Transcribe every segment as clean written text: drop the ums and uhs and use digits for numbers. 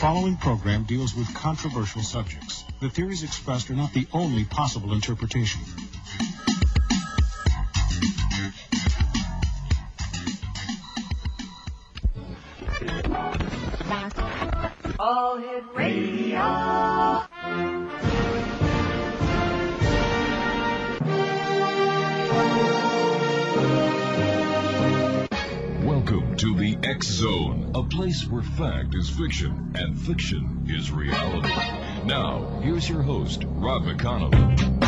following program deals with controversial subjects. The theories expressed are not the only possible interpretation. All Hit Radio. Welcome to the X Zone, a place where fact is fiction and fiction is reality. Now, here's your host, Rob McConnell.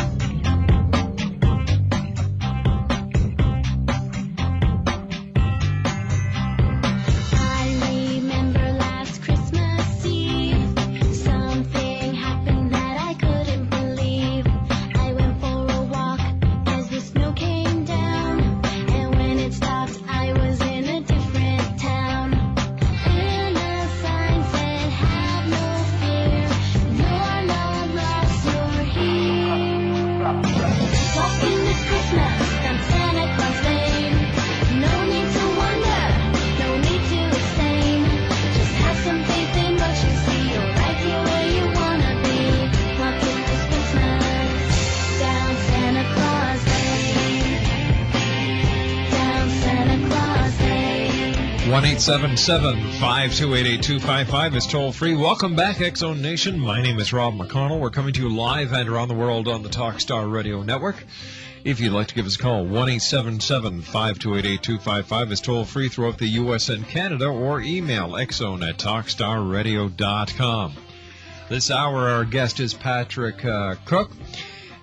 One 877-528-8255 is toll free. Welcome back, X Zone Nation. My name is Rob McConnell. We're coming to you live and around the world on the Talkstar Radio Network. If you'd like to give us a call, 1-877-528-8255 is toll free throughout the U.S. and Canada, or email xzone@talkstarradio.com. This hour, our guest is Patrick Cooke.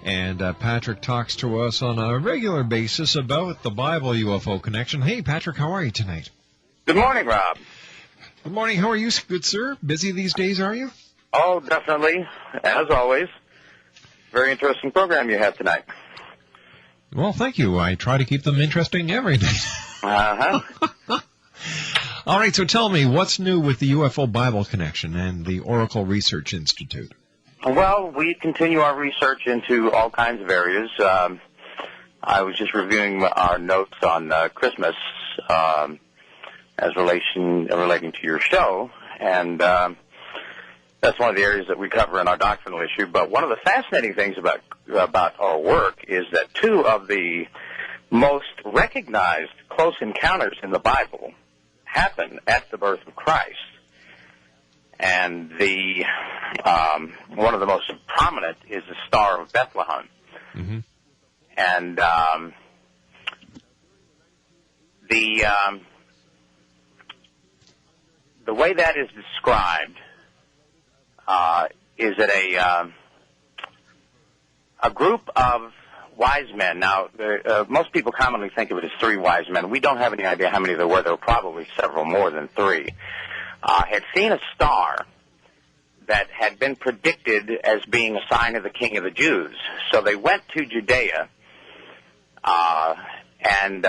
And Patrick talks to us on a regular basis about the Bible UFO connection. Hey, Patrick, how are you tonight? Good morning, Rob. Good morning. How are you, good sir? Busy these days, are you? Oh, definitely. As always. Very interesting program you have tonight. Well, thank you. I try to keep them interesting every night. Uh-huh. All right, so tell me, what's new with the UFO Bible Connection and the Oracle Research Institute? Well, we continue our research into all kinds of areas. I was just reviewing our notes on Christmas as relating to your show, and that's one of the areas that we cover in our doctrinal issue. But one of the fascinating things about our work is that two of the most recognized close encounters in the Bible happen at the birth of Christ. And the one of the most prominent is the Star of Bethlehem. Mm-hmm. And the way that is described is that a group of wise men. Now, most people commonly think of it as three wise men. We don't have any idea how many there were. There were probably several more than three. Had seen a star that had been predicted as being a sign of the King of the Jews. So they went to Judea and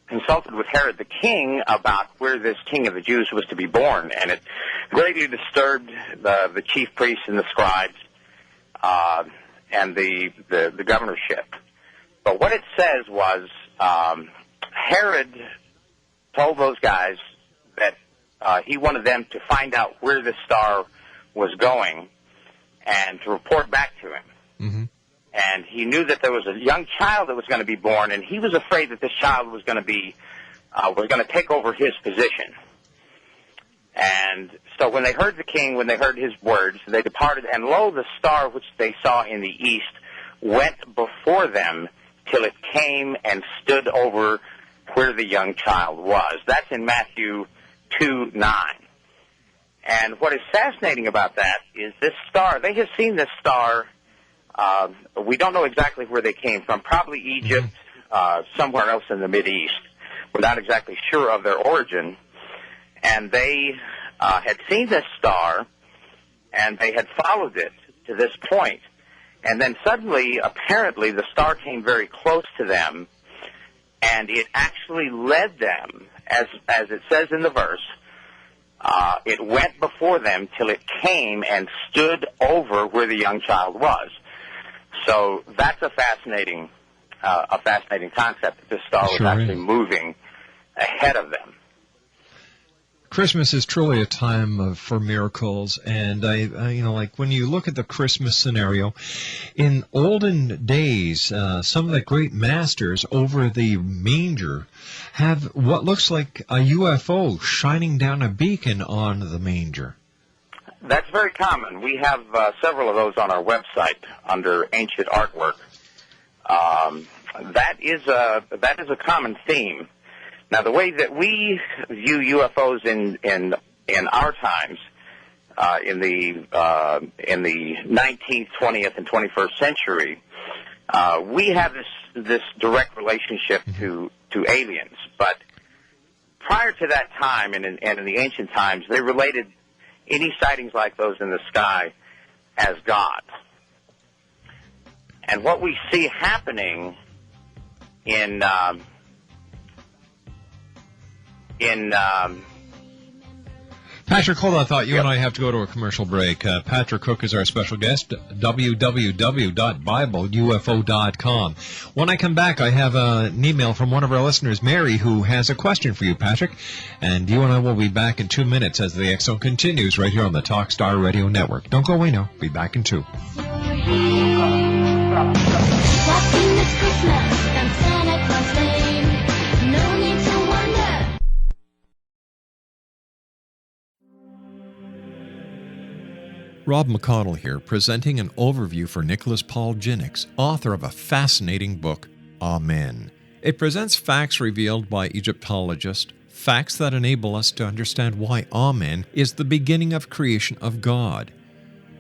consulted with Herod the king about where this King of the Jews was to be born, and it greatly disturbed the chief priests and the scribes and the governorship. But what it says was Herod told those guys that he wanted them to find out where this star was going and to report back to him. Mm-hmm. And he knew that there was a young child that was going to be born, and he was afraid that this child was going to take over his position. And so when they heard the king, when they heard his words, they departed, and lo, the star which they saw in the east went before them till it came and stood over where the young child was. That's in Matthew 2:9. And what is fascinating about that is this star, they have seen this star, we don't know exactly where they came from, probably Egypt, somewhere else in the Mideast. We're not exactly sure of their origin. And they had seen this star, and they had followed it to this point. And then suddenly, apparently, the star came very close to them, and it actually led them, as it says in the verse, it went before them till it came and stood over where the young child was. So that's a fascinating concept, that this star was actually moving ahead of them. Christmas is truly a time for miracles, and I like when you look at the Christmas scenario, in olden days, some of the great masters over the manger have what looks like a UFO shining down a beacon on the manger. That's very common. We have several of those on our website under ancient artwork. That is a common theme. Now, the way that we view UFOs in our times, in the 19th, 20th, and 21st century, we have this direct relationship to aliens. But prior to that time, and in the ancient times, they related any sightings like those in the sky as God. And what we see happening in Patrick, hold on a thought. You and I have to go to a commercial break. Patrick Cooke is our special guest, www.BibleUFO.com. When I come back, I have an email from one of our listeners, Mary, who has a question for you, Patrick. And you and I will be back in 2 minutes as the X Zone continues right here on the Talkstar Radio Network. Don't go away now. Be back in 2. Walking this Christmas on Santa Claus Lane. No need to wonder. Rob McConnell here, presenting an overview for Nicholas Paul Jennings, author of a fascinating book, Amen. It presents facts revealed by Egyptologists, facts that enable us to understand why Amen is the beginning of creation of God.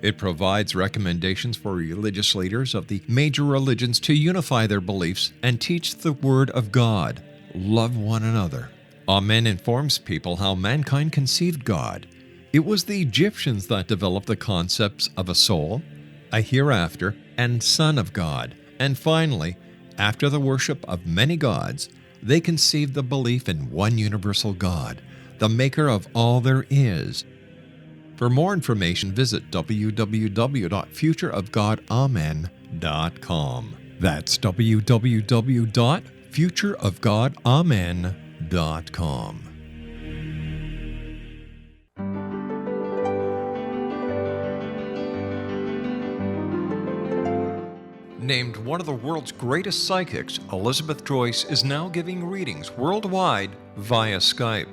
It provides recommendations for religious leaders of the major religions to unify their beliefs and teach the Word of God. Love one another. Amen informs people how mankind conceived God. It was the Egyptians that developed the concepts of a soul, a hereafter, and Son of God. And finally, after the worship of many gods, they conceived the belief in one universal God, the maker of all there is. For more information, visit www.futureofgodamen.com. That's www.futureofgodamen.com. Named one of the world's greatest psychics, Elizabeth Joyce is now giving readings worldwide via Skype.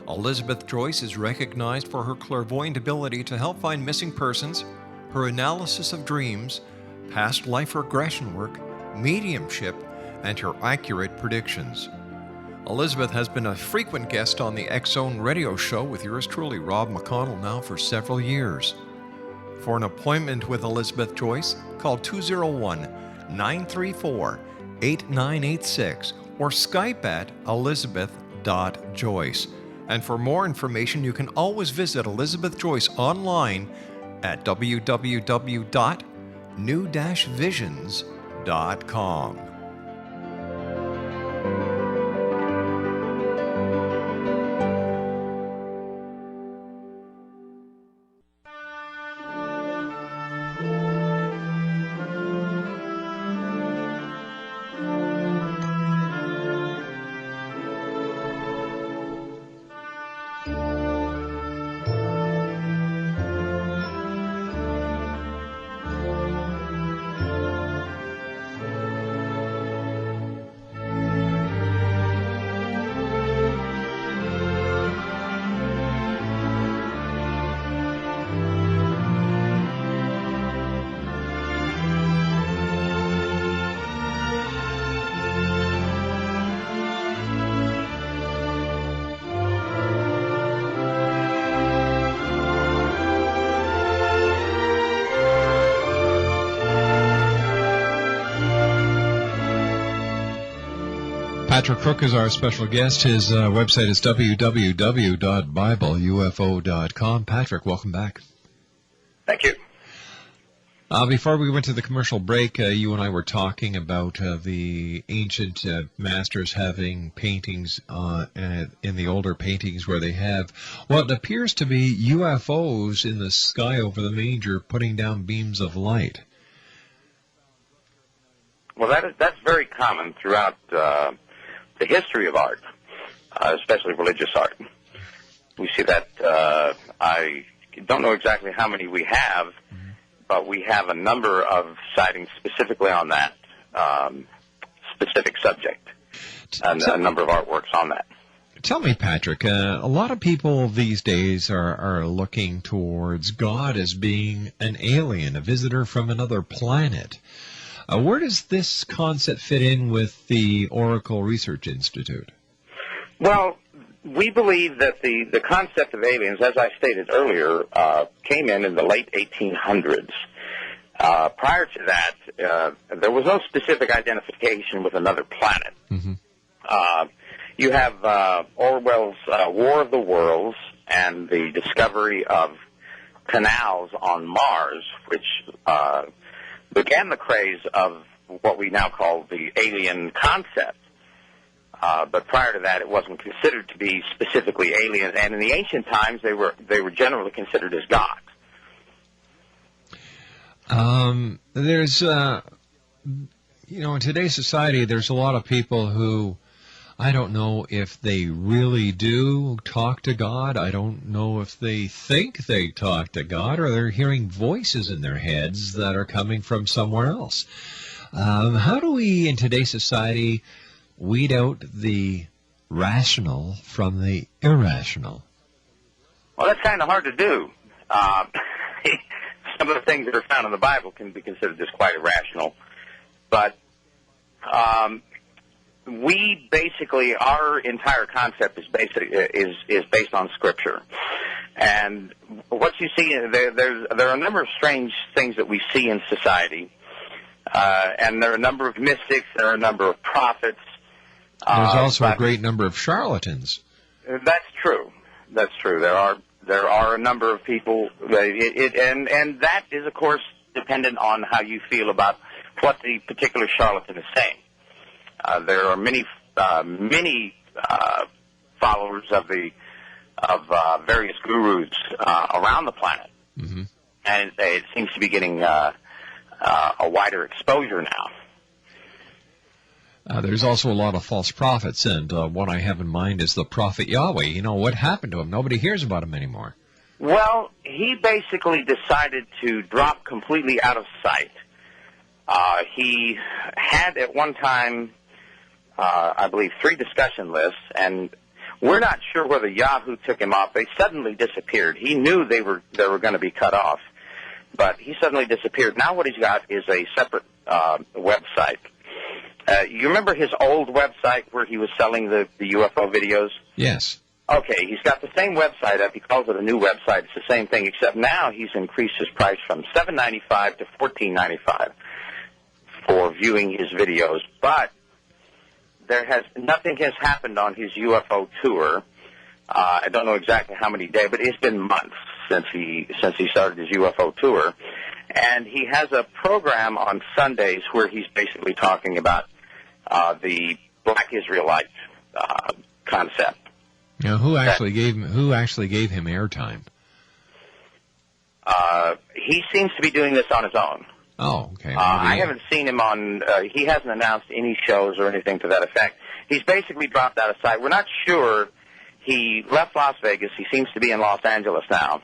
Elizabeth Joyce is recognized for her clairvoyant ability to help find missing persons, her analysis of dreams, past life regression work, mediumship, and her accurate predictions. Elizabeth has been a frequent guest on the X Zone radio show with yours truly, Rob McConnell, now for several years. For an appointment with Elizabeth Joyce, call 201-934-8986 or Skype at elizabeth.joyce. And for more information, you can always visit Elizabeth Joyce online at www.new-visions.com. Patrick Cooke is our special guest. His website is www.BibleUFO.com. Patrick, welcome back. Thank you. Before we went to the commercial break, you and I were talking about the ancient masters having paintings in the older paintings where they have what appears to be UFOs in the sky over the manger putting down beams of light. Well, that's very common throughout the history of art, especially religious art. We see that. I don't know exactly how many we have, but we have a number of sightings specifically on that specific subject, and a number of artworks on that. Tell me, Patrick, a lot of people these days are looking towards God as being an alien, a visitor from another planet. Where does this concept fit in with the Oracle Research Institute? Well, we believe that the concept of aliens, as I stated earlier, came in the late 1800s. Prior to that, there was no specific identification with another planet. Mm-hmm. You have Orwell's War of the Worlds and the discovery of canals on Mars, which began the craze of what we now call the alien concept. But prior to that, it wasn't considered to be specifically alien, and in the ancient times, they were generally considered as gods. There's, in today's society, there's a lot of people who, I don't know if they really do talk to God. I don't know if they think they talk to God, or they're hearing voices in their heads that are coming from somewhere else. How do we, in today's society, weed out the rational from the irrational? Well, that's kind of hard to do. Some of the things that are found in the Bible can be considered as quite irrational. But we basically, our entire concept is based on Scripture. And what you see, there are a number of strange things that we see in society. And there are a number of mystics, there are a number of prophets. There's also a great number of charlatans. That's true. That's true. There are a number of people, and that is, of course, dependent on how you feel about what the particular charlatan is saying. There are many followers of various gurus around the planet, mm-hmm. and it seems to be getting a wider exposure now. There's also a lot of false prophets, and one I have in mind is the prophet Yahweh. What happened to him? Nobody hears about him anymore. Well, he basically decided to drop completely out of sight. He had at one time, I believe, 3 discussion lists, and we're not sure whether Yahoo took him off. They suddenly disappeared. He knew they were going to be cut off, but he suddenly disappeared. Now what he's got is a separate website. You remember his old website where he was selling the UFO videos? Yes. Okay, he's got the same website up. He calls it a new website. It's the same thing, except now he's increased his price from $7.95 to $14.95 for viewing his videos. But nothing has happened on his UFO tour. I don't know exactly how many days, but it's been months since he started his UFO tour. And he has a program on Sundays where he's basically talking about the Black Israelite concept. Now, who actually gave him airtime? He seems to be doing this on his own. Oh, okay. I haven't seen him on. He hasn't announced any shows or anything to that effect. He's basically dropped out of sight. We're not sure. He left Las Vegas. He seems to be in Los Angeles now.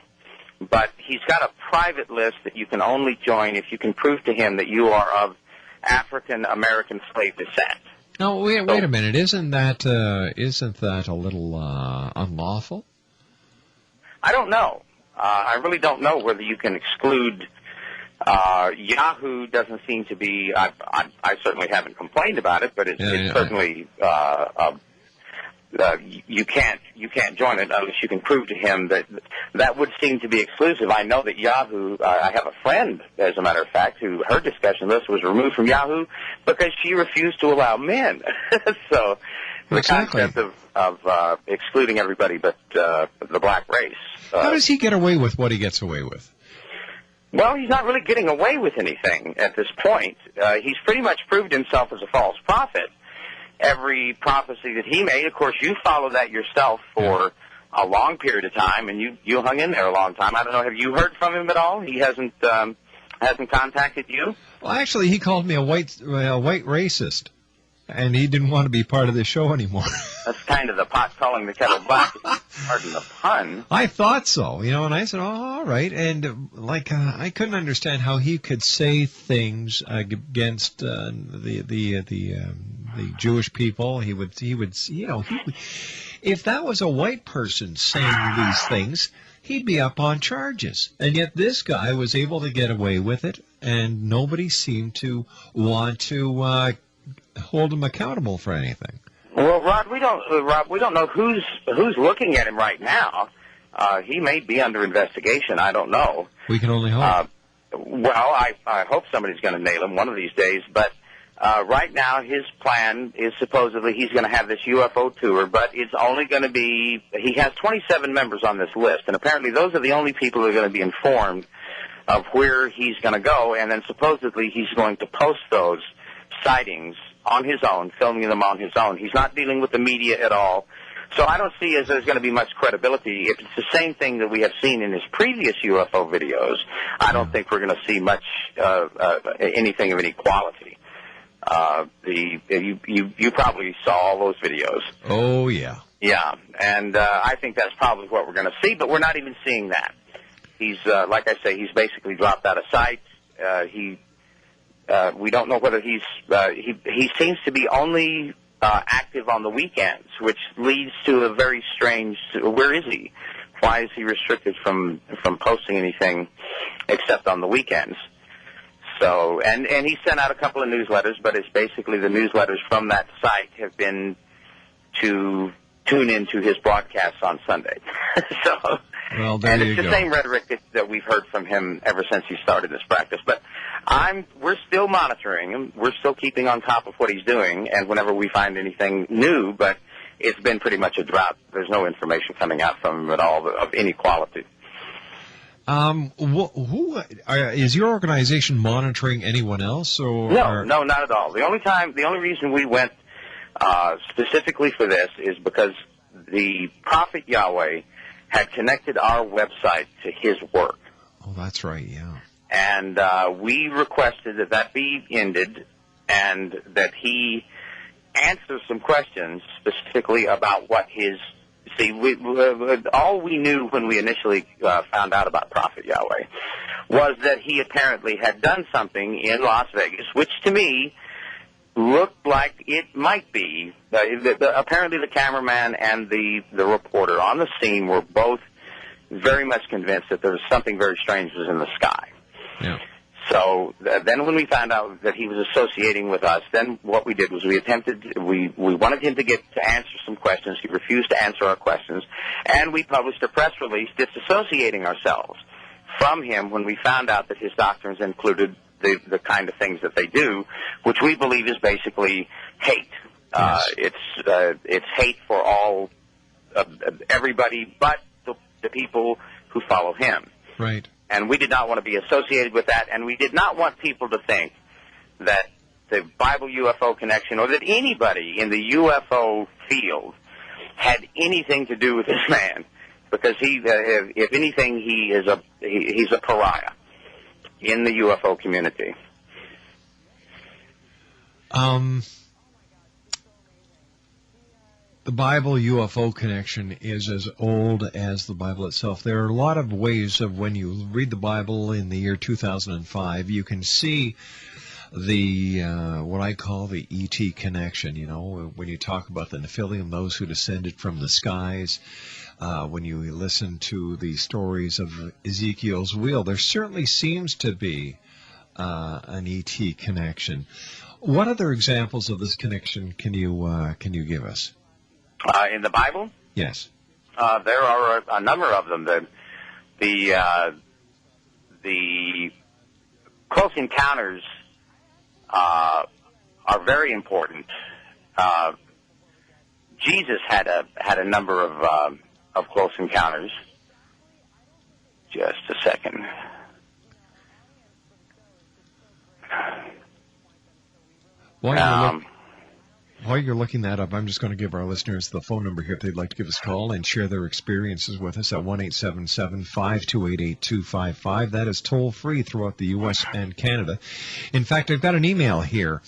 But he's got a private list that you can only join if you can prove to him that you are of African-American slave descent. No, wait a minute. Isn't that a little unlawful? I don't know. I really don't know whether you can exclude. Yahoo doesn't seem to be. I certainly haven't complained about it, but it's certainly. You can't join it unless you can prove to him that would seem to be exclusive. I know that Yahoo, I have a friend, as a matter of fact, who her discussion list was removed from Yahoo because she refused to allow men. So the concept of excluding everybody but the black race. How does he get away with what he gets away with? Well, he's not really getting away with anything at this point. He's pretty much proved himself as a false prophet. Every prophecy that he made, of course, you followed that yourself for a long period of time, and you hung in there a long time. I don't know, have you heard from him at all? He hasn't contacted you? Well, actually, he called me a white racist. And he didn't want to be part of the show anymore. That's kind of the pot calling the kettle black. Pardon the pun. I thought so, and I said, oh, all right. And, I couldn't understand how he could say things against the Jewish people. He would, if that was a white person saying these things, he'd be up on charges. And yet this guy was able to get away with it, and nobody seemed to want to hold him accountable for anything. Well, Rob, we don't know who's looking at him right now. He may be under investigation. I don't know. We can only hope. Well, I hope somebody's going to nail him one of these days. But right now, his plan is supposedly he's going to have this UFO tour, but it's only going to be. He has 27 members on this list, and apparently those are the only people who are going to be informed of where he's going to go. And then supposedly he's going to post those sightings on his own, filming them on his own. He's not dealing with the media at all. So I don't see as there's going to be much credibility. If it's the same thing that we have seen in his previous UFO videos, I don't think we're going to see much anything of any quality. You probably saw all those videos. Oh, yeah. Yeah, and I think that's probably what we're going to see, but we're not even seeing that. He's, like I say, he's basically dropped out of sight. We don't know whether he seems to be only active on the weekends, which leads to a very strange, where is he? Why is he restricted from posting anything except on the weekends? So, and he sent out a couple of newsletters, but it's basically the newsletters from that site have been to tune into his broadcasts on Sunday. So, well, there and you it's the go. same rhetoric that we've heard from him ever since he started this practice. But we're still monitoring him. We're still keeping on top of what he's doing, and whenever we find anything new, but it's been pretty much a drought. There's no information coming out from him at all of any quality. Is your organization monitoring anyone else? Or No, not at all. The only reason we went specifically for this is because the Prophet Yahweh had connected our website to his work. Oh, that's right, yeah. And we requested that be ended and that he answer some questions specifically about what his... See, all we knew when we initially found out about Prophet Yahweh was that he apparently had done something in Las Vegas, which to me looked like it might be. Apparently the cameraman and the reporter on the scene were both very much convinced that there was something very strange was in the sky. Yeah. So then when we found out that he was associating with us, then what we did was we wanted him to answer some questions. He refused to answer our questions, and we published a press release disassociating ourselves from him when we found out that his doctrines included the kind of things that they do, which we believe is basically hate. Yes. It's hate for all everybody but the people who follow him. Right. And we did not want to be associated with that, and we did not want people to think that the Bible UFO Connection or that anybody in the UFO field had anything to do with this man, because if anything, he's a pariah in the UFO community. The Bible UFO Connection is as old as the Bible itself. There are a lot of ways of when you read the Bible in the year 2005, you can see the what I call the ET connection. You know, when you talk about the Nephilim, those who descended from the skies, when you listen to the stories of Ezekiel's wheel, there certainly seems to be an ET connection. What other examples of this connection can you give us? In the Bible? Yes. There are a number of them. The close encounters are very important. Jesus had a number of close encounters. Just a second. While you're looking that up, I'm just going to give our listeners the phone number here if they'd like to give us a call and share their experiences with us at 1-877-528-8255. That is toll-free throughout the U.S. and Canada. In fact, I've got an email here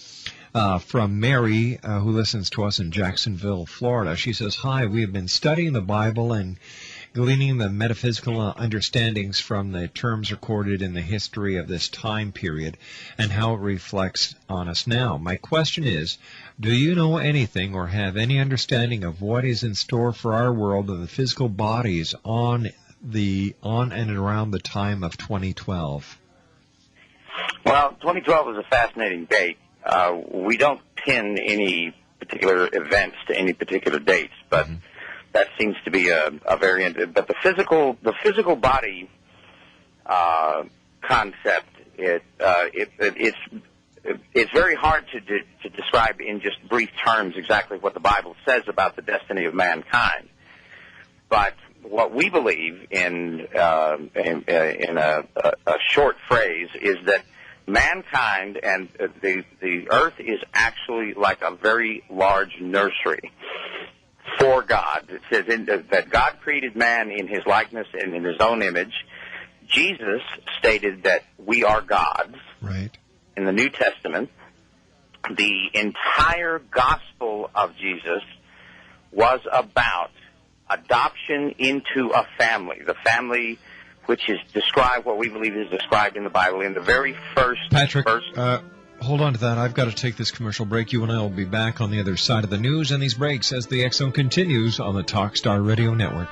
from Mary, who listens to us in Jacksonville, Florida. She says, "Hi, we have been studying the Bible and gleaning the metaphysical understandings from the terms recorded in the history of this time period and how it reflects on us now. My question is, do you know anything or have any understanding of what is in store for our world of the physical bodies on and around the time of 2012? Well, 2012 is a fascinating date. We don't pin any particular events to any particular dates, but that seems to be a variant. But the physical body concept, it's very hard to describe in just brief terms exactly what the Bible says about the destiny of mankind. But what we believe in a short phrase is that mankind and the earth is actually like a very large nursery for God. It says that God created man in his likeness and in his own image. Jesus stated that we are gods. Right. In the New Testament, the entire gospel of Jesus was about adoption into a family. The family which is described, what we believe is described in the Bible in the very first Patrick, hold on to that. I've got to take this commercial break. You and I will be back on the other side of the news and these breaks as the X Zone continues on the Talkstar Radio Network.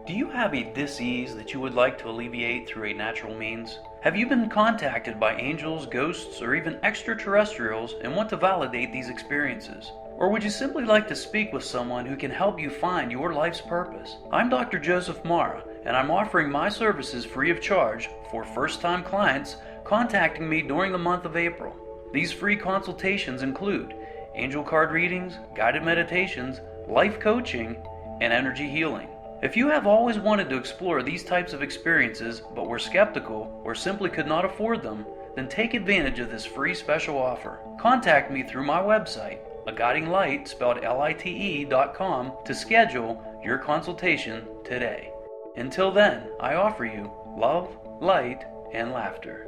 Do you have a dis-ease that you would like to alleviate through a natural means? Have you been contacted by angels, ghosts, or even extraterrestrials and want to validate these experiences? Or would you simply like to speak with someone who can help you find your life's purpose? I'm Dr. Joseph Mara, and I'm offering my services free of charge for first-time clients contacting me during the month of April. These free consultations include angel card readings, guided meditations, life coaching, and energy healing. If you have always wanted to explore these types of experiences but were skeptical or simply could not afford them, then take advantage of this free special offer. Contact me through my website, aguidinglight, spelled LITE.com, to schedule your consultation today. Until then, I offer you love, light, and laughter.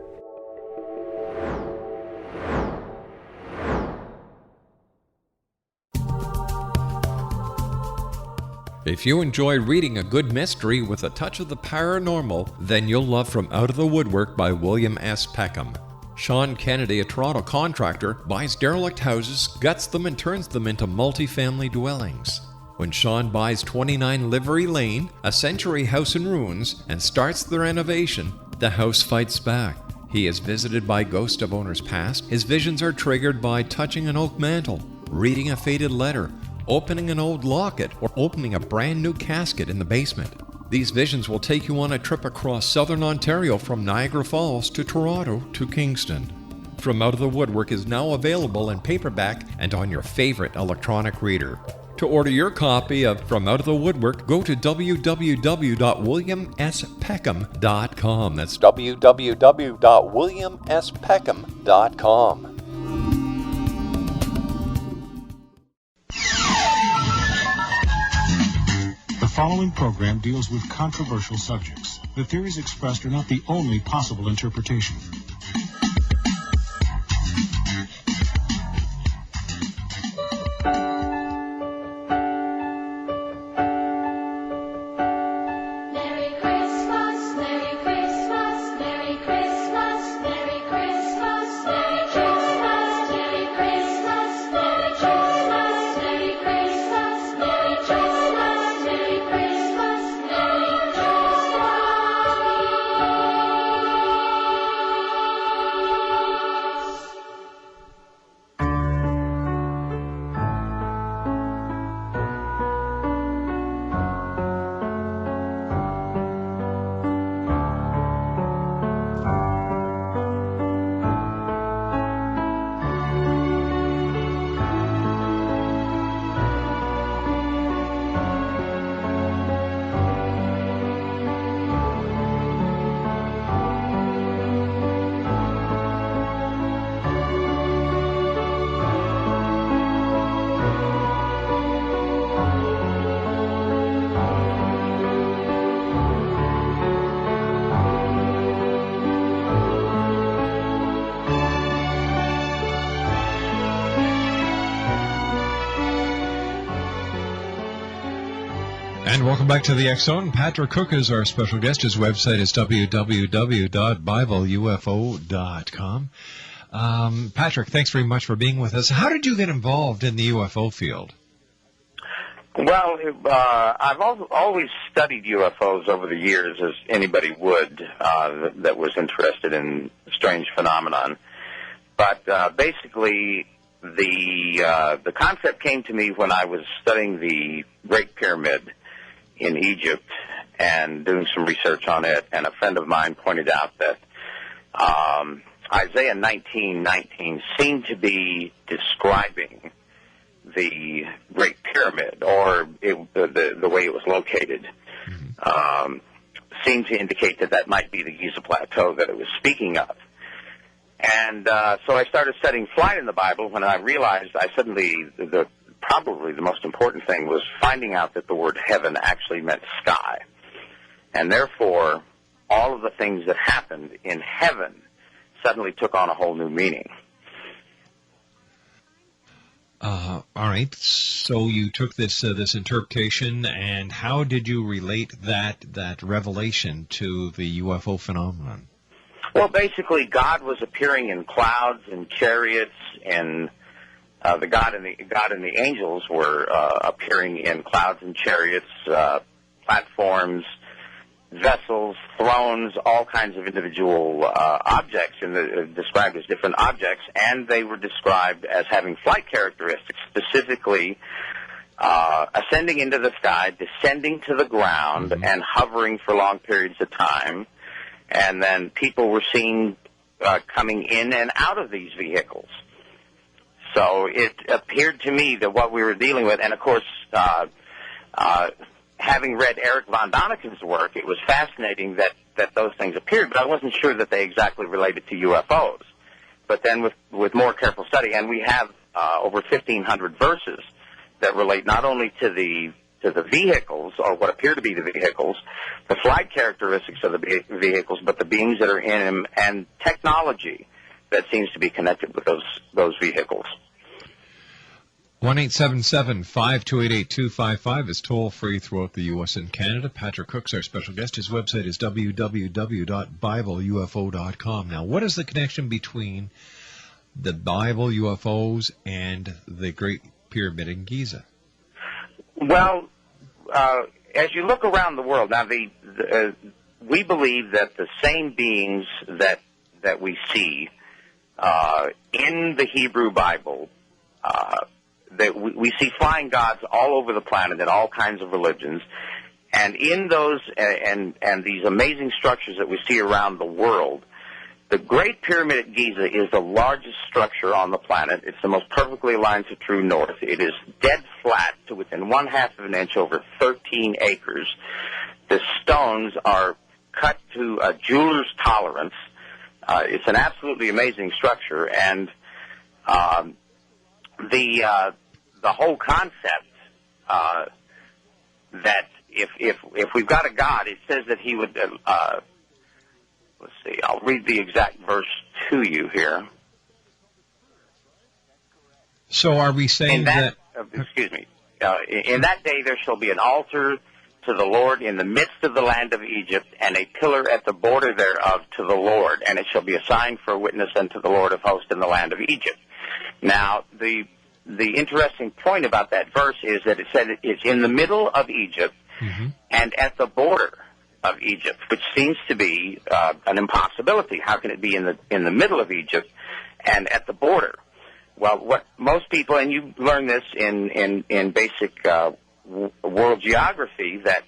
If you enjoy reading a good mystery with a touch of the paranormal, then you'll love From Out of the Woodwork by William S. Peckham. Sean Kennedy, a Toronto contractor, buys derelict houses, guts them, and turns them into multi-family dwellings. When Sean buys 29 Livery Lane, a century house in ruins, and starts the renovation, the house fights back. He is visited by ghosts of owners past. His visions are triggered by touching an oak mantle, reading a faded letter, opening an old locket, or opening a brand new casket in the basement. These visions will take you on a trip across southern Ontario from Niagara Falls to Toronto to Kingston. From Out of the Woodwork is now available in paperback and on your favorite electronic reader. To order your copy of From Out of the Woodwork, go to www.williamspeckham.com. That's www.williamspeckham.com. The following program deals with controversial subjects. The theories expressed are not the only possible interpretation. Merry Christmas, Merry Christmas, Merry Christmas, Merry Christmas, Merry Christmas, Merry Christmas, Merry Christmas, Merry Christmas, Merry Christmas, Merry Christmas, Merry Christmas. And welcome back to the X Zone. Patrick Cooke is our special guest. His website is www.BibleUFO.com. Patrick, thanks very much for being with us. How did you get involved in the UFO field? Well, I've always studied UFOs over the years, as anybody would that was interested in strange phenomenon. But basically, the concept came to me when I was studying the Great Pyramid in Egypt and doing some research on it, and a friend of mine pointed out that Isaiah 19:19 seemed to be describing the Great Pyramid, or the way it was located. Seemed to indicate that might be the Giza Plateau that it was speaking of. And so I started studying flight in the Bible when I realized probably the most important thing was finding out that the word heaven actually meant sky. And therefore, all of the things that happened in heaven suddenly took on a whole new meaning. All right. So you took this interpretation, and how did you relate that revelation to the UFO phenomenon? Well, basically, God was appearing in clouds and chariots, and the God and the angels were appearing in clouds and chariots, platforms, vessels, thrones, all kinds of individual objects, and described as different objects, and they were described as having flight characteristics, specifically ascending into the sky, descending to the ground, and hovering for long periods of time. And then people were seen coming in and out of these vehicles. So it appeared to me that what we were dealing with, and of course, having read Eric von Daniken's work, it was fascinating that those things appeared, but I wasn't sure that they exactly related to UFOs. But then with more careful study, and we have over 1,500 verses that relate not only to the vehicles, or what appear to be the vehicles, the flight characteristics of the vehicles, but the beings that are in them, and technology that seems to be connected with those vehicles. 1-877-528-8255 is toll-free throughout the U.S. and Canada. Patrick Cooke's our special guest. His website is www.BibleUFO.com. Now, what is the connection between the Bible, UFOs, and the Great Pyramid in Giza? Well, as you look around the world, now we believe that the same beings that we see in the Hebrew Bible, that we see flying gods all over the planet in all kinds of religions, and in those and these amazing structures that we see around the world, the Great Pyramid at Giza is the largest structure on the planet. It's the most perfectly aligned to true north. It is dead flat to within 1/2 of an inch over 13 acres. The stones are cut to a jeweler's tolerance. It's an absolutely amazing structure, and the whole concept that if we've got a God, it says that he would. Let's see. I'll read the exact verse to you here. So are we saying that? Excuse me. In that day there shall be an altar to the Lord in the midst of the land of Egypt, and a pillar at the border thereof to the Lord, and it shall be a sign for a witness unto the Lord of hosts in the land of Egypt. Now, the interesting point about that verse is that it said it's in the middle of Egypt and at the border of Egypt, which seems to be an impossibility. How can it be in the middle of Egypt and at the border? Well, what most people, and you learn this in basic world geography, that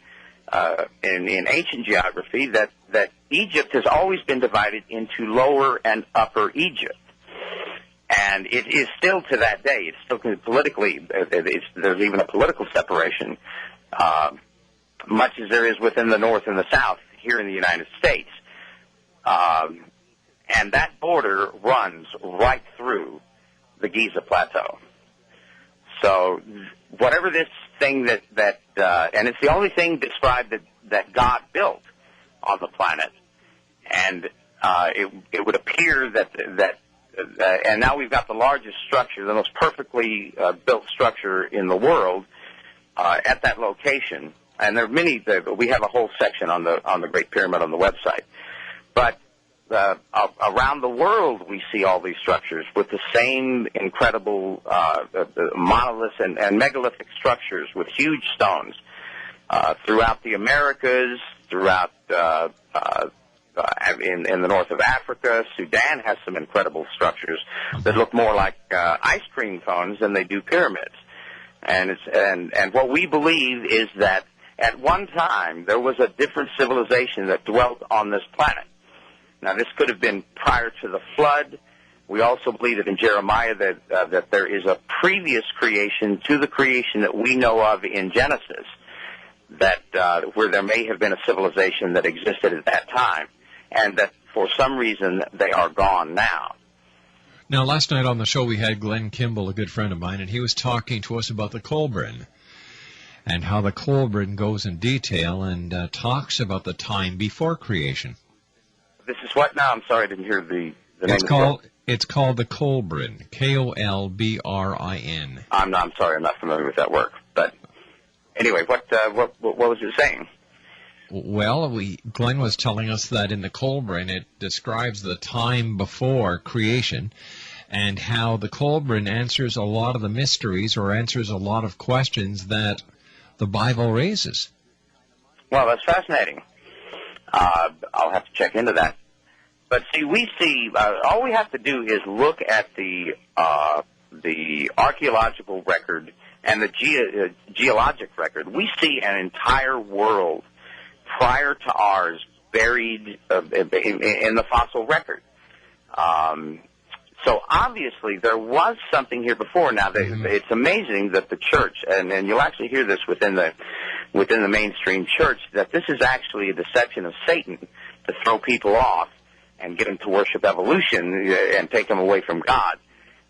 in ancient geography, that Egypt has always been divided into Lower and Upper Egypt. And it is still to that day. It's still politically, there's even a political separation, much as there is within the North and the South here in the United States. And that border runs right through the Giza Plateau. So whatever this thing that and it's the only thing described that God built on the planet. And it would appear that and now we've got the largest structure, the most perfectly built structure in the world at that location. and there are many. We have a whole section on the Great Pyramid on the website. But around the world, we see all these structures with the same incredible monoliths and megalithic structures with huge stones throughout the Americas, throughout in the north of Africa. Sudan has some incredible structures that look more like ice cream cones than they do pyramids. And what we believe is that at one time there was a different civilization that dwelt on this planet. Now, this could have been prior to the flood. We also believe that in Jeremiah that there is a previous creation to the creation that we know of in Genesis, that where there may have been a civilization that existed at that time, and that for some reason they are gone now. Now, last night on the show we had Glenn Kimball, a good friend of mine, and he was talking to us about the Kolbrin and how the Kolbrin goes in detail and talks about the time before creation. This is what now? I'm sorry, I didn't hear the name of the book. It's called the Kolbrin, Kolbrin. I'm sorry, I'm not familiar with that work. But anyway, what was it saying? Well, Glenn was telling us that in the Kolbrin it describes the time before creation and how the Kolbrin answers a lot of the mysteries or answers a lot of questions that the Bible raises. Well, that's fascinating. I'll have to check into that. But see, all we have to do is look at the archaeological record and the geologic record. We see an entire world prior to ours buried in the fossil record. So obviously there was something here before. Now, it's amazing that the church, and you'll actually hear this within the mainstream church, that this is actually a deception of Satan to throw people off and get them to worship evolution and take them away from God.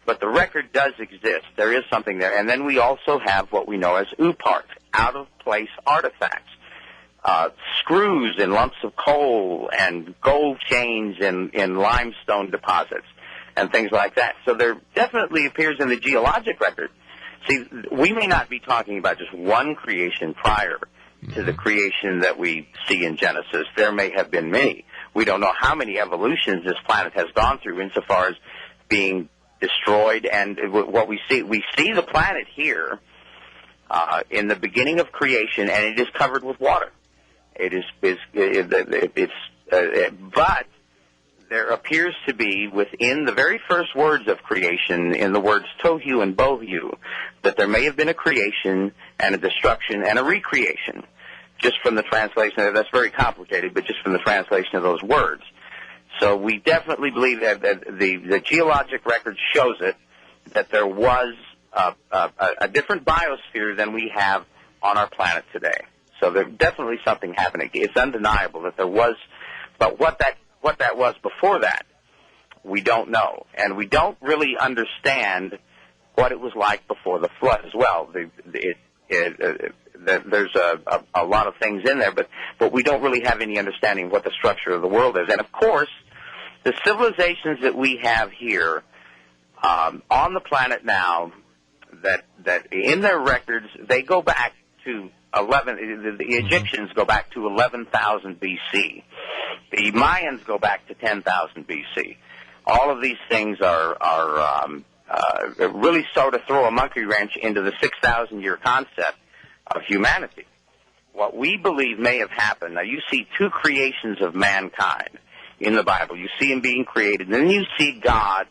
But the record does exist. There is something there. And then we also have what we know as UPART, out-of-place artifacts. Screws in lumps of coal and gold chains in limestone deposits and things like that. So there definitely appears in the geologic record. See, we may not be talking about just one creation prior to the creation that we see in Genesis. There may have been many. We don't know how many evolutions this planet has gone through insofar as being destroyed. And what we see the planet here in the beginning of creation, and it is covered with water. But there appears to be within the very first words of creation, in the words tohu and bohu, that there may have been a creation and a destruction and a recreation. Just from the translation, that's very complicated, but just from the translation of those words. So we definitely believe that the geologic record shows it, that there was a different biosphere than we have on our planet today. So there's definitely something happening. It's undeniable that there was, but what that was before that, we don't know. And we don't really understand what it was like before the flood as well. There's a lot of things in there, but we don't really have any understanding of what the structure of the world is. And, of course, the civilizations that we have here on the planet now, that in their records, they go back to the Egyptians go back to 11,000 B.C. The Mayans go back to 10,000 B.C. All of these things are really sort of throw a monkey wrench into the 6,000-year concept of humanity. What we believe may have happened, now you see two creations of mankind in the Bible. You see him being created, and then you see God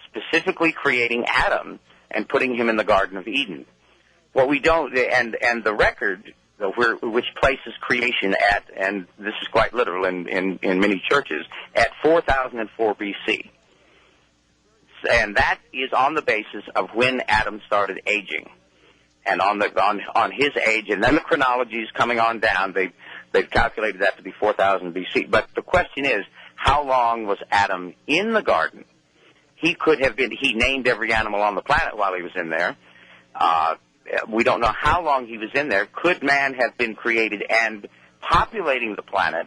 specifically creating Adam and putting him in the Garden of Eden. What we don't, and the record, which places creation at, and this is quite literal in many churches, at 4004 B.C. And that is on the basis of when Adam started aging. And on his age, and then the chronology is coming on down, they've calculated that to be 4000 B.C. But the question is, how long was Adam in the garden? He named every animal on the planet while he was in there. We don't know how long he was in there. Could man have been created and populating the planet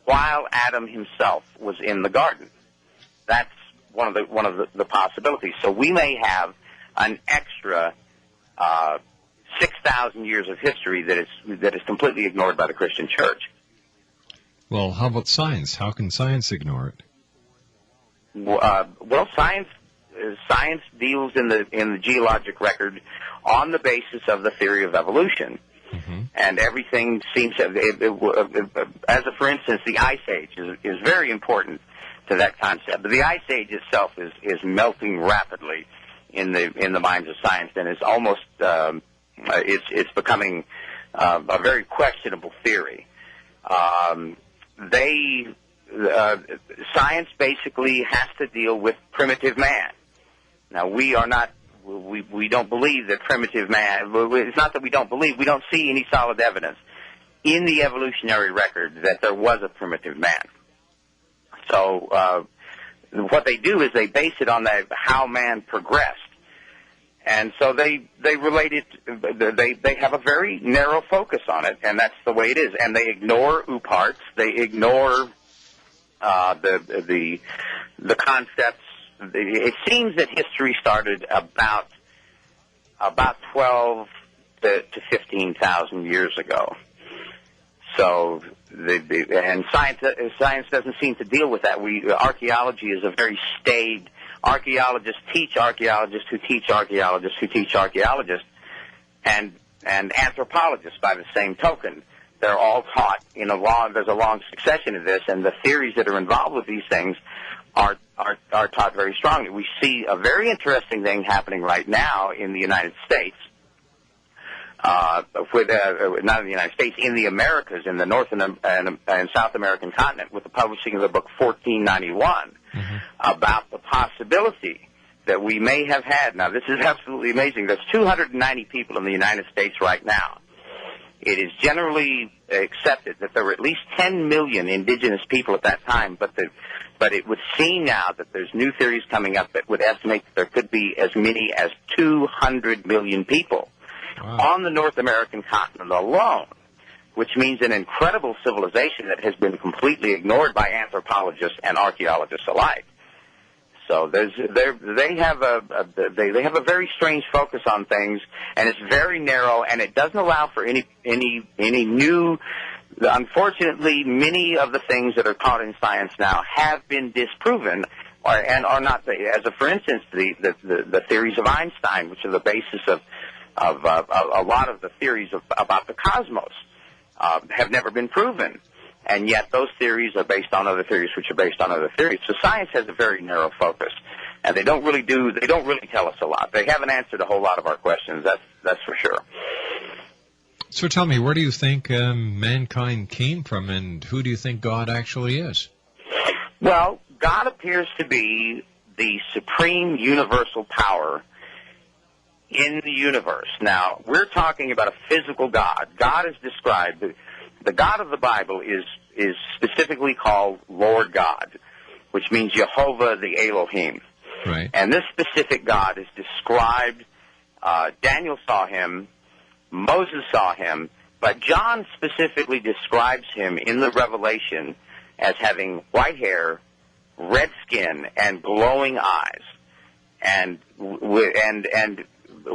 while Adam himself was in the garden? That's one of the possibilities. So we may have an extra 6,000 years of history that is completely ignored by the Christian Church. Well, how about science? How can science ignore it? Well, science deals in the geologic record on the basis of the theory of evolution. Mm-hmm. And everything seems to, for instance, the Ice Age is very important to that concept. But the Ice Age itself is melting rapidly in the minds of science, and is almost it's becoming a very questionable theory. Science basically has to deal with primitive man. Now, we don't believe that primitive man, it's not that we don't believe, we don't see any solid evidence in the evolutionary record that there was a primitive man. So what they do is they base it on how man progressed. And so they relate it, they have a very narrow focus on it, and that's the way it is. And they ignore ooparts, they ignore the concepts. It seems that history started about 12 to 15,000 years ago. So, and science doesn't seem to deal with that. Archaeology is a very staid. Archaeologists teach archaeologists who teach archaeologists who teach archaeologists, and anthropologists by the same token. They're all taught there's a long succession of this, and the theories that are involved with these things are taught very strongly. We see a very interesting thing happening right now in the United States, not in the United States, in the Americas, in the North and South American continent, with the publishing of the book 1491, about the possibility that we may have had. Now, this is absolutely amazing. There's 290 people in the United States right now. It is generally accepted that there were at least 10 million indigenous people at that time, but it would seem now that there's new theories coming up that would estimate that there could be as many as 200 million people on the North American continent alone, which means an incredible civilization that has been completely ignored by anthropologists and archaeologists alike. So they have a very strange focus on things, and it's very narrow, and it doesn't allow for any new. Unfortunately, many of the things that are taught in science now have been disproven, and are not. For instance, the theories of Einstein, which are the basis of a lot of the theories about the cosmos, have never been proven. And yet those theories are based on other theories, which are based on other theories. So science has a very narrow focus, and they don't really tell us a lot. They haven't answered a whole lot of our questions. That's for sure. So tell me, where do you think mankind came from, and who do you think God actually is? Well, God appears to be the supreme universal power in the universe. Now, we're talking about a physical God. God is described. The God of the Bible is specifically called Lord God, which means Jehovah the Elohim. Right. And this specific God is described, Daniel saw him, Moses saw him, but John specifically describes him in the Revelation as having white hair, red skin, and glowing eyes. And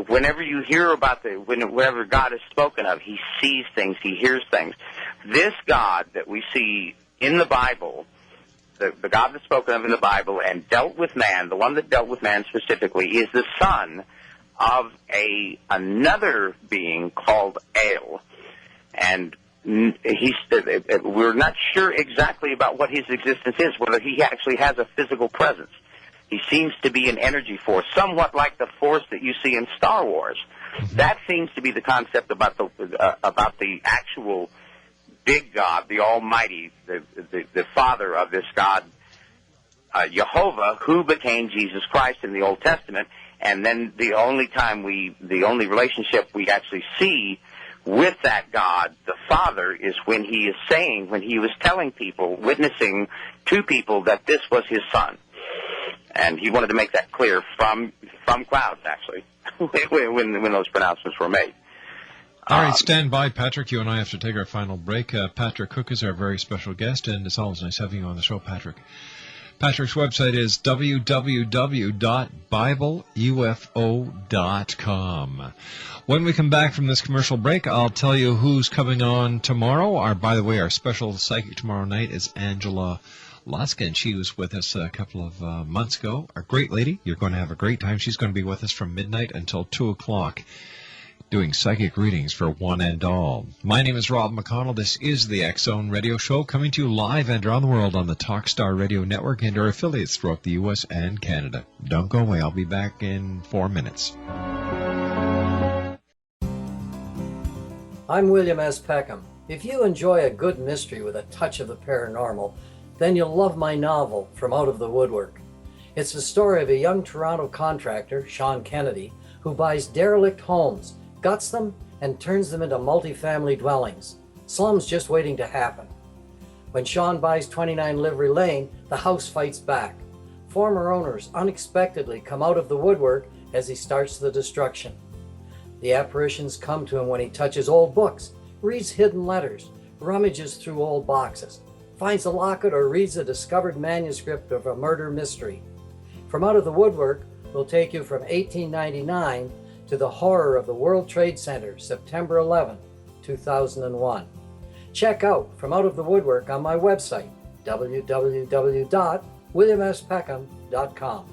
whenever you hear about whenever God is spoken of, he sees things, he hears things. This God that we see in the Bible, the God that's spoken of in the Bible and dealt with man, the one that dealt with man specifically, is the son of another being called El. And we're not sure exactly about what his existence is, whether he actually has a physical presence. He seems to be an energy force, somewhat like the force that you see in Star Wars. Mm-hmm. That seems to be the concept about the actual big God, the Almighty, the Father of this God, Jehovah, who became Jesus Christ in the Old Testament. And then the only relationship we actually see with that God, the Father, is when he was telling people, witnessing to people that this was his son. And he wanted to make that clear from clouds, actually, when those pronouncements were made. All right, stand by, Patrick. You and I have to take our final break. Patrick Cooke is our very special guest, and it's always nice having you on the show, Patrick. Patrick's website is www.bibleufo.com. When we come back from this commercial break, I'll tell you who's coming on tomorrow. By the way, our special psychic tomorrow night is Angela Luskin. She was with us a couple of months ago. A great lady. You're going to have a great time. She's going to be with us from midnight until 2 o'clock doing psychic readings for one and all. My name is Rob McConnell. This is the X Zone Radio Show, coming to you live and around the world on the Talkstar Radio Network and our affiliates throughout the U.S. and Canada. Don't go away. I'll be back in 4 minutes. I'm William S. Peckham. If you enjoy a good mystery with a touch of the paranormal, then you'll love my novel, From Out of the Woodwork. It's the story of a young Toronto contractor, Sean Kennedy, who buys derelict homes, guts them, and turns them into multifamily dwellings. Slums just waiting to happen. When Sean buys 29 Livery Lane, the house fights back. Former owners unexpectedly come out of the woodwork as he starts the destruction. The apparitions come to him when he touches old books, reads hidden letters, rummages through old boxes, finds a locket, or reads a discovered manuscript of a murder mystery. From Out of the Woodwork will take you from 1899 to the horror of the World Trade Center, September 11, 2001. Check out From Out of the Woodwork on my website, www.williamspeckham.com.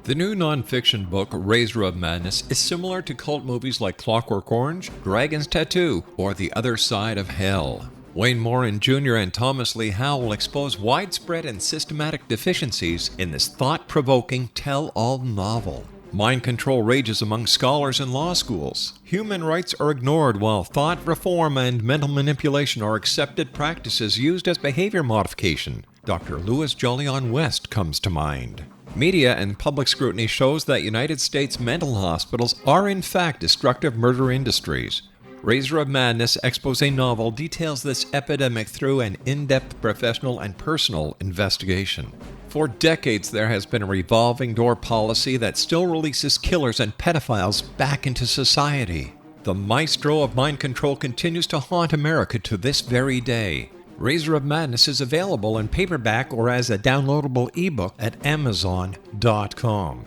The new nonfiction book, Razor of Madness, is similar to cult movies like Clockwork Orange, Dragon's Tattoo, or The Other Side of Hell. Wayne Morin Jr. and Thomas Lee Howell will expose widespread and systematic deficiencies in this thought-provoking tell-all novel. Mind control rages among scholars in law schools. Human rights are ignored while thought reform and mental manipulation are accepted practices used as behavior modification. Dr. Louis Jolyon West comes to mind. Media and public scrutiny shows that United States mental hospitals are in fact destructive murder industries. Razor of Madness expose novel details this epidemic through an in-depth professional and personal investigation. For decades, there has been a revolving door policy that still releases killers and pedophiles back into society. The maestro of mind control continues to haunt America to this very day. Razor of Madness is available in paperback or as a downloadable ebook at Amazon.com.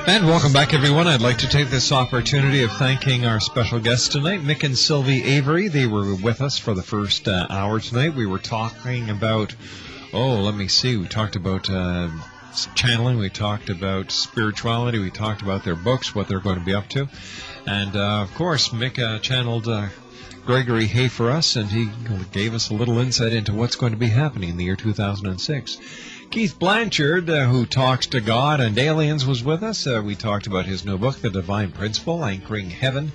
And welcome back, everyone. I'd like to take this opportunity of thanking our special guests tonight, Mick and Sylvie Avery. They were with us for the first hour tonight. We were talking about, we talked about channeling, we talked about spirituality, we talked about their books, what they're going to be up to. And, of course, Mick channeled Gregory Hay for us, and he gave us a little insight into what's going to be happening in the year 2006. Keith Blanchard, who talks to God and aliens, was with us. We talked about his new book, The Divine Principle, Anchoring Heaven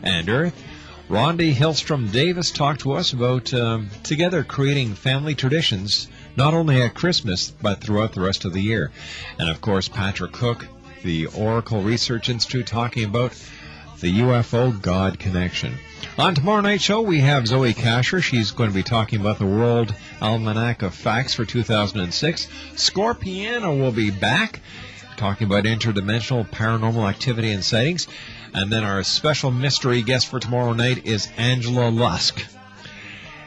and Earth. Rondi Hillstrom Davis talked to us about together creating family traditions, not only at Christmas, but throughout the rest of the year. And, of course, Patrick Cooke, the Oracle Research Institute, talking about the UFO God connection. On tomorrow night's show, we have Zoe Kasher. She's going to be talking about the World Almanac of Facts for 2006. Scorpiano will be back, talking about interdimensional paranormal activity and sightings. And then our special mystery guest for tomorrow night is Angela Lusk.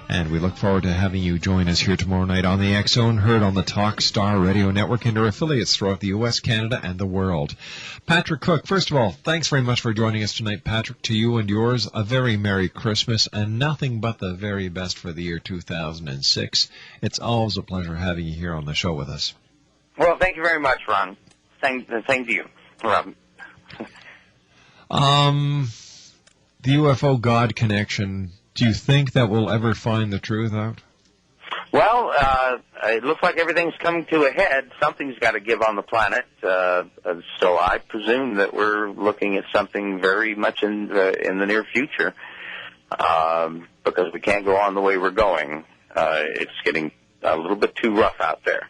And we look forward to having you join us here tomorrow night on the X Zone, heard on the Talkstar Radio Network and our affiliates throughout the U.S., Canada, and the world. Patrick Cooke, first of all, thanks very much for joining us tonight, Patrick. To you and yours, a very Merry Christmas and nothing but the very best for the year 2006. It's always a pleasure having you here on the show with us. Well, thank you very much, Ron. Same to you, Rob. The UFO God connection, do you think that we'll ever find the truth out? Well, it looks like everything's coming to a head. Something's got to give on the planet. So I presume that we're looking at something very much in the near future, because we can't go on the way we're going. It's getting a little bit too rough out there.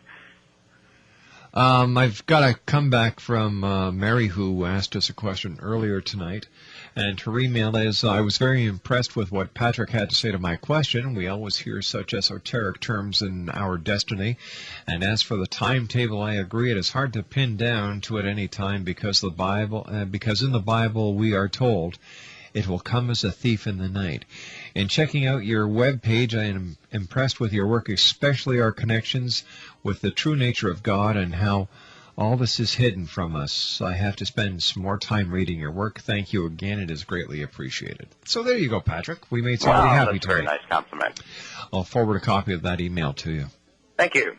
I've got a comeback from Mary, who asked us a question earlier tonight. And her email is, I was very impressed with what Patrick had to say to my question. We always hear such esoteric terms in our destiny. And as for the timetable, I agree. It is hard to pin down to at any time because in the Bible we are told it will come as a thief in the night. In checking out your web page, I am impressed with your work, especially our connections with the true nature of God and how all this is hidden from us. I have to spend some more time reading your work. Thank you again. It is greatly appreciated. So there you go, Patrick. We made somebody happy that's a today. very nice compliment. I'll forward a copy of that email to you. Thank you.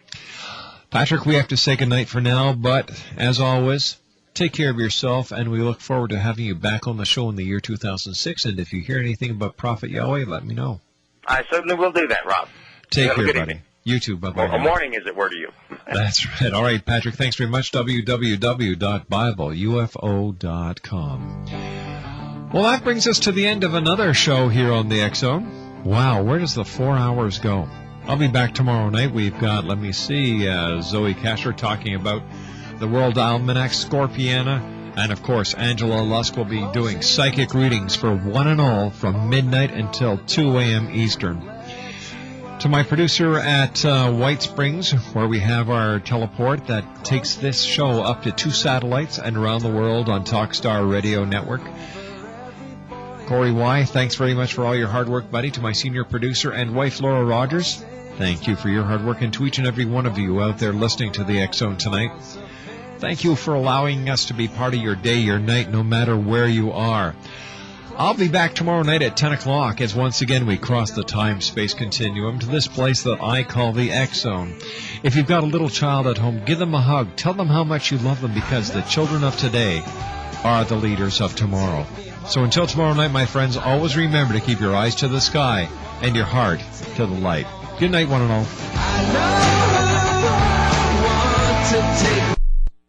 Patrick, we have to say goodnight for now, but as always, take care of yourself, and we look forward to having you back on the show in the year 2006. And if you hear anything about Prophet Yahweh, let me know. I certainly will do that, Rob. Take care, buddy. Evening. You too. Bye-bye. Well, morning, as it were to you. That's right. All right, Patrick, thanks very much. www.BibleUFO.com. Well, that brings us to the end of another show here on the X Zone. Wow, where does the 4 hours go? I'll be back tomorrow night. We've got, Zoe Kasher talking about the World Almanac, Scorpiana, and, of course, Angela Lusk will be doing psychic readings for one and all from midnight until 2 a.m. Eastern. To my producer at White Springs, where we have our teleport that takes this show up to 2 satellites and around the world on Talkstar Radio Network. Corey Y., thanks very much for all your hard work, buddy. To my senior producer and wife, Laura Rogers, thank you for your hard work. And to each and every one of you out there listening to the X Zone tonight, thank you for allowing us to be part of your day, your night, no matter where you are. I'll be back tomorrow night at 10 o'clock as once again we cross the time-space continuum to this place that I call the X Zone. If you've got a little child at home, give them a hug. Tell them how much you love them, because the children of today are the leaders of tomorrow. So until tomorrow night, my friends, always remember to keep your eyes to the sky and your heart to the light. Good night, one and all.